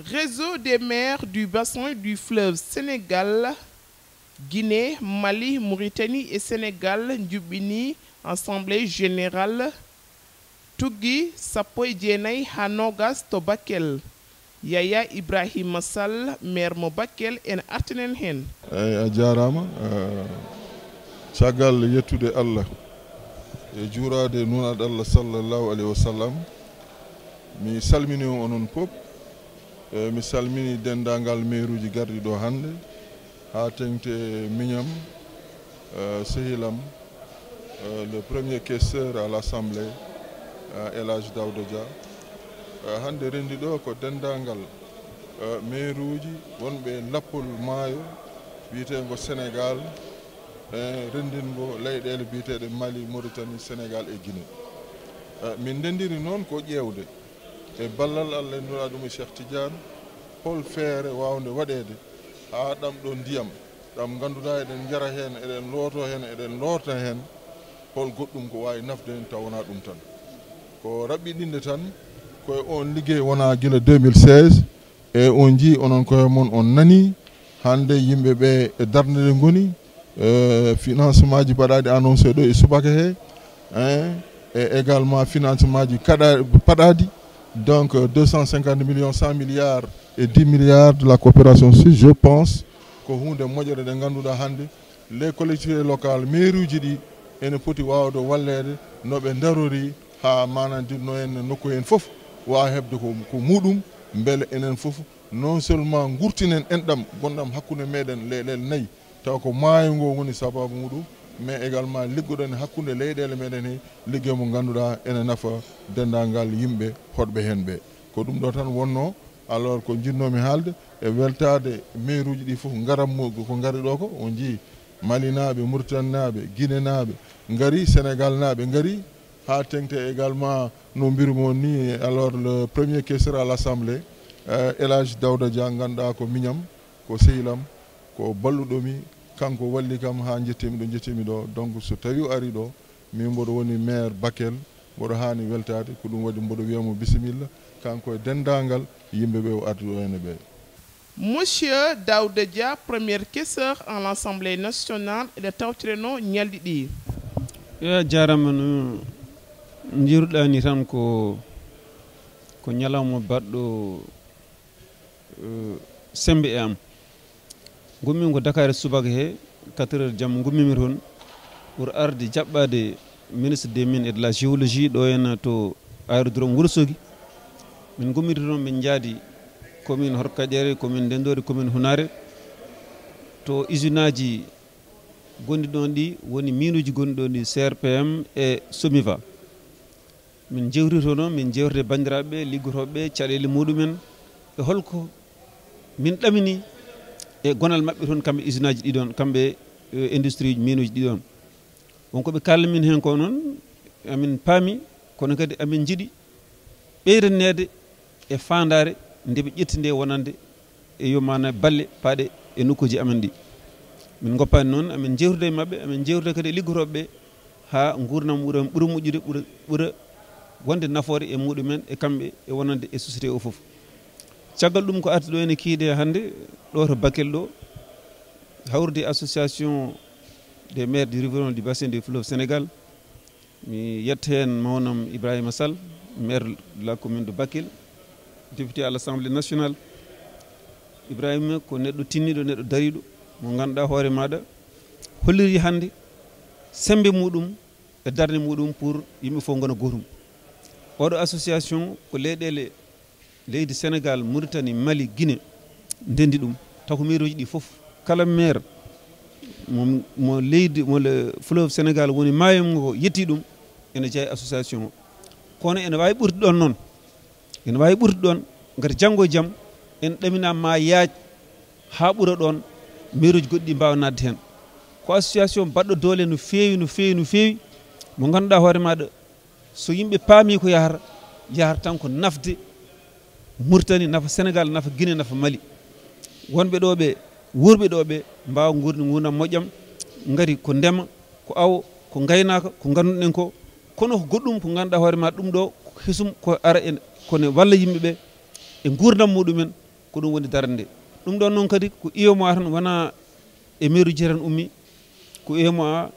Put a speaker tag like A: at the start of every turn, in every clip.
A: Réseau des maires du bassin du fleuve Sénégal, Guinée, Mali, Mauritanie et Sénégal njubini assemblée générale tuggi sappoy jeenay ha nogas to Bakel. Yaya Ibrahima Sall maire mo Bakel en artinen hen.
B: A jarama caggal yettude Allah e juurade nunaɗo Allah sallallahu alayhi wa sallam mi salmini onon pop mi salmini dendagal mairuji gardi ɗo hande ha tengte miñam sehilam le premier questeur à l'assemblée El Hadj Daouda Dia hande rendi ɗo ko dendagal mairuji wonɓe lappol maayo wiyetengo Sénégal rendingo leyɗele biyeteɗe Mali, Mauritanie, Sénégal et Guinée. Min dendiri noon ko ƴewde e ballal Allah e nura ɗum e Cheikh Tidiane hol feere wawde waɗede ha ɗam ɗo ndiyam ɗam ganduɗa eɗen jara hen eɗen looto hen eɗen lorta hen hol goɗɗum ko wawi nafde hen taw wona ɗum tan ko raɓɓiɗinde tan koye on liggey wona guila 2016 e on jii onon koye moon on nani hande yimɓeɓe e darde nde goni financement ji paɗaɗi annoncé ɗo e subaka he et également financement ji paɗaɗi donc 250 millions 100 milliards et 10 milliards de la coopération suisse. Je pense ko hunde moƴƴere nde ganduɗa hande les collectivités locales mairuji ɗi ene poti wawde wallede noɓe darori ha manandirno en nokku en foof wawa hebde ko muɗum beele enen foof non seulement gurtinen enɗam gonɗam hakkude meɗen leyɗele nayyi taw ko maayo ngo woni sababu muɗum mais également liggoɗen hakkude leyɗele meɗen he ligguey mo ganduɗa ene nafa dendagal yimɓe hoɗɓe hen ɓe ko ɗum ɗo tan wonno alors ko jinnomi haalde e weltade mairuji ɗi foof garammo ko gari ɗo ko on jii Mali naɓe, Mauritanie naɓe, Guinée naɓe gari, Sénégal naɓe gari ha tengte également no mbirumon ni alors le premier questeur à l'assemblée El Hadj Daouda Dia ganduɗa ko miñam ko sehilam ko balluɗomi kanko walli kam ha jettimi ɗo donc so tawi o ari ɗo min mboɗo woni maire Bakel mboɗo hani weltade ko ɗum waɗi mboɗo wiyamo bisimilla kanko e dendagal yimɓeɓe o ardi ɗo ene ɓe.
A: Monsieur Daouda Dia, premier questeur à l'Assemblée nationale de tawtireno ñalɗi ɗi.
C: Ya jarama no jiruɗani tan ko ñalawma baɗɗo sembe e am gummimi ko Dakar subaka he 4 heures jaam gummimi toon pour arde jaɓɓade ministre des mines et de la géologie ɗo henna to aérodrome Wourossogui min gummiti toon min jaadi commune Horkadiére commune Ndendori commune Hunare to usine aji gonɗi ɗon ɗi woni minuji gonɗi ɗon ɗi CRPM et Somiva min jewti to noon min jewtide bandiraɓeɓe liggotoɓeɓe caɗele muɗumen e holko min ɗamini e gonal mabɓe toon kamɓe usine aji ɗiɗon kamɓe industrie ji minuji ɗiɗon wonko ɓe kalna min hen ko noon amin paami kono kadi amin jiiɗi ɓeydanede e fandare ndeɓe ƴetti nde wonande e yomana balle paaɗe e nokkuji amen ɗi min goppani noon amin jewtude e mabɓe amin jewtude kadi e liggotoɓeɓe ha gurdam ɓuura moƴƴude ɓuura wonde nafoore e muɗumen e kamɓe e wonande e société o foof caggal ɗum ko arti ɗo ene kiide hande ɗo to Bakel ɗo hawrude association des maires du riverain du bassin du fleuve Sénégal mi yetta hen mawnam Ibrahima Sall maire de la commune de Bakel député à l'Assemblée nationale. Ibrahima ko neɗɗo tinniɗo neɗɗo dariɗo mo ganduɗa hoore maɗa holliri hande sembe muɗum e darde muɗum pour yimɓe fof gona gotum oɗo association ko leyɗele leydi Sénégal, Mauritanie, Mali, Guinée ndendi ɗum taw ko mairie uji ɗi foof kala maire mo leydi mo le fleuve Sénégal woni maayo ngo yetti ɗum ene jeeya association o kono ene wawi ɓurti ɗon noon ene wawi ɓurti ɗon gati janggo e jaam en ɗamina ma yaaj ha ɓuura ɗon maire uji goɗɗi mbawa nadde hen ko association baɗɗo doole no fewi no fewi no fewi mo ganduɗa hoore maɗa so yimɓe paami ko yahata tan ko nafde Mauritanie nafa Sénégal nafa Guinée nafa Mali wonɓe ɗo ɓe wurɓe ɗo ɓe mbawa gurdi gurdam moƴƴam gari ko ndema ko awo ko gaynaka ko ganduɗen ko kono ko goɗɗum ko ganduɗa hoore ma ɗum ɗo hisum ko ara kone walla yimɓeɓe e gurdam muɗumen ko ɗum woni darde ɗum ɗon noon kadi ko UEMOA tan wona e mairie ji tan ummi ko UEMOA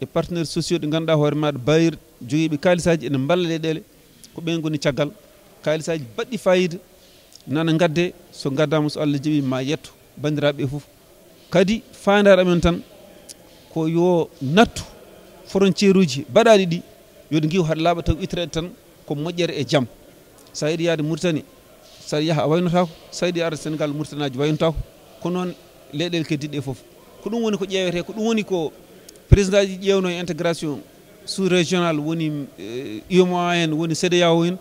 C: e partenaires sociaux ɗi ganduɗa hoore maɗa bayir joguiɓe kalisaji ene balla leyɗele ko ɓen goni caggal kalisaji baɗɗi fayida nana gadde so gaddama so Allah jaaɓi ma yetto bandiraɓe foof kadi fandare amen tan ko yo nattu frontiére uji baɗaɗi ɗi yoɗi guiw haɗa laaɓa taw ittreɗe tan ko moƴƴere e jaam sa yiiɗi yaade Mauritanie saɗa yaaha a waynotako sa yiiɗi arde Sénégal Mauritanie aji waynotako ko noon leyɗele keddiɗe foof ko ɗum woni ko ƴeewete ko ɗum woni ko président ji ƴewno e intégration sous régional woni UEMOA en woni CEDEAO en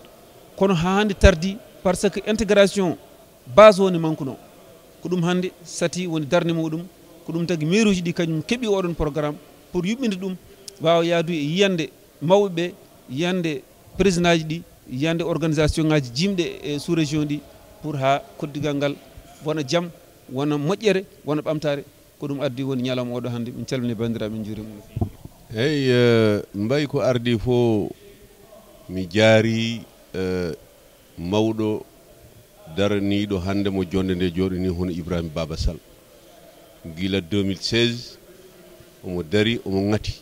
C: kono ha hande tardi par ce que intégration base woni manqueno ko ɗum hande sati woni darde muɗum ko ɗum tagui mairie uji ɗi kañum keeɓi oɗon programme pour yuɓɓinde ɗum wawa yaadude e yiyande mawɓeɓe yiyande président ji ɗi yiyande organisation ngaji jimɗe e sous région ɗi pour ha koddigal ngal wona jaam wona moƴƴere wona ɓamtare ko ɗum addi woni ñalawma oɗo hande min calmini bandiraɓe min juurima no fewi
D: eyyi mbayi ko ardi fo mi jaari mawɗo daraniɗo hande mo jonde nde jooɗoni hono Ibrahima Baba Sall gila 2016 omo dari omo ngati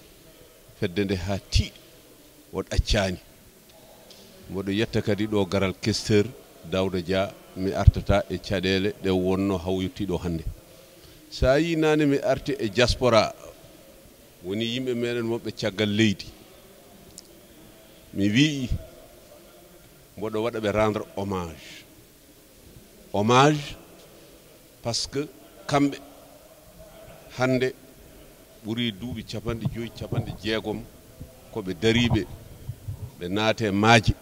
D: fedde nde ha tiiɗi o ɗaccani mboɗo yetta kadi ɗo garal questeur Dawda Dia mi artata e caɗele ɗe wonno haw yettiɗo hande sa yi nane mi arti e diaspora woni yimɓe meɗen wonɓe caggal leydi mi wi mboɗo waɗa ɓe rendre hommage par ce que kamɓe hande ɓuuri duuɓi 50 capanɗe jeegom koɓe dariɓe ɓe naate maaje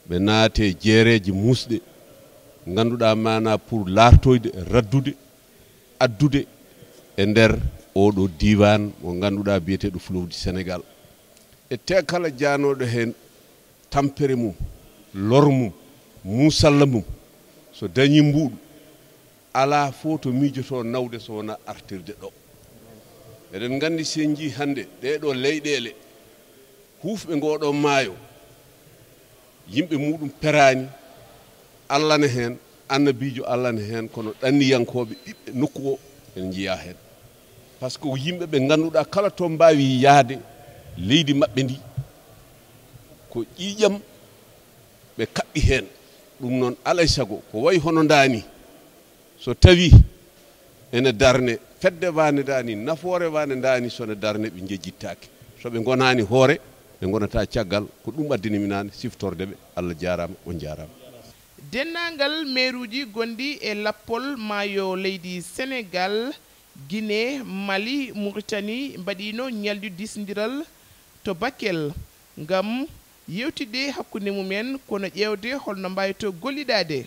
D: ɓe naate jeereji musɗe ganduɗa mana pour lartoyde raddude addude e nder oɗo diwan mo ganduɗa biyeteɗo Flowdi Sénégal e te kala janoɗo hen tampere mum lor mum musalla mum so dañi mbuɗu ala fo to miijoto nawde so wona artirde ɗo eɗen gandi sen ji hande ɗeɗo leyɗele hufɓe ngoɗo maayo yimɓe muɗum perani Allah ne hen annabijo Allah ne hen kono ɗanniyankoɓe ɓiɓɓe nokku o en jiya hen par ce que yimɓe ɓe ganduɗa kala to mbawi yaade leydi mabɓe ndi ko ƴiƴam ɓe kaɓɓi hen ɗum noon alay sago ko wayi hono dani so tawi ene darne fedde wane dani nafoore wane dani sone darne ɓe jejjittake soɓe gonani hoore ɓe gonata caggal ko ɗum addinimi nane siftordeɓe Allah jarama on jarama
A: dennangal mairuji gondi e lappol maayo leydi Sénégal Guinée Mali Mauritanie mbaɗino ñaldu disdiral to Bakel ngam yewtide hakkunde mumen kono ƴewde holno mbayito golliɗade